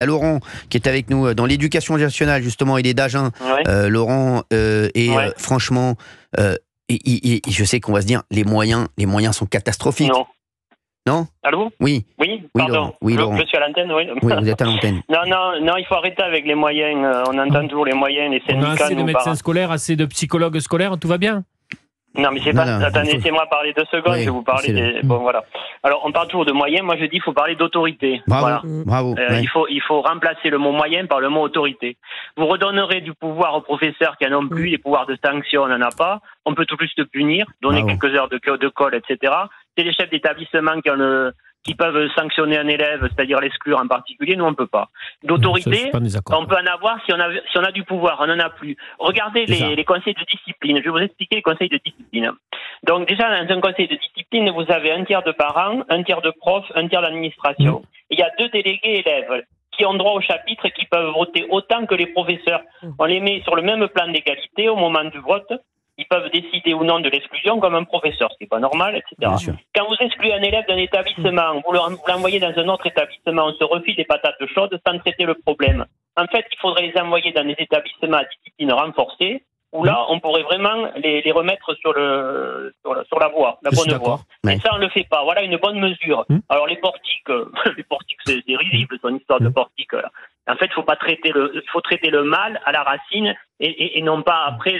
Laurent qui est avec nous dans l'éducation nationale, justement, il est d'Agen. Ouais. Laurent, Ouais. franchement, je sais qu'on va se dire, les moyens sont catastrophiques. Non. Non? Allô? Oui. Oui, Oui, pardon. Laurent. Oui, Laurent. Je suis à l'antenne, oui. Oui, vous êtes à l'antenne. Non, il faut arrêter avec les moyens. On entend toujours les moyens, les On a syndicats assez de nous médecins parlent. scolaires, assez de psychologues scolaires, tout va bien? Non, mais c'est Non, pas. non, Attendez, il faut- laissez-moi parler 2 secondes. Oui, Je vais vous parler laissez-le. des. Bon, voilà. Alors, on parle toujours de moyens. Moi, je dis, il faut parler d'autorité. Bravo, Voilà. bravo. Ouais. Il faut remplacer le mot moyen par le mot autorité. Vous redonnerez du pouvoir aux professeurs qui en ont plus, les pouvoirs de sanction, on n'en a pas. On peut tout plus te punir, donner Bravo. quelques heures de colle, etc. C'est les chefs d'établissement qui peuvent sanctionner un élève, c'est-à-dire l'exclure en particulier. Nous, on ne peut pas. Ça, je D'autorité, suis pas en désaccord. on peut en avoir si on a du pouvoir. On n'en a plus. Regardez C'est ça. les conseils de discipline. Je vais vous expliquer les conseils de discipline. Donc déjà, dans un conseil de discipline, vous avez un tiers de parents, un tiers de profs, un tiers d'administration. Il y a 2 délégués élèves qui ont droit au chapitre et qui peuvent voter autant que les professeurs. On les met sur le même plan d'égalité au moment du vote. Ils peuvent décider ou non de l'exclusion comme un professeur, ce qui n'est pas normal, etc. Bien sûr. Quand vous excluez un élève d'un établissement, vous l'envoyez dans un autre établissement, on se refile des patates chaudes sans traiter le problème. En fait, il faudrait les envoyer dans des établissements à discipline renforcée, où là, on pourrait vraiment les remettre sur la voie, la Je suis bonne voie. d'accord. Ouais. Et ça, on ne le fait pas. Voilà une bonne mesure. Alors, les portiques, c'est risible, son histoire de portique. En fait, il faut traiter le mal à la racine et non pas après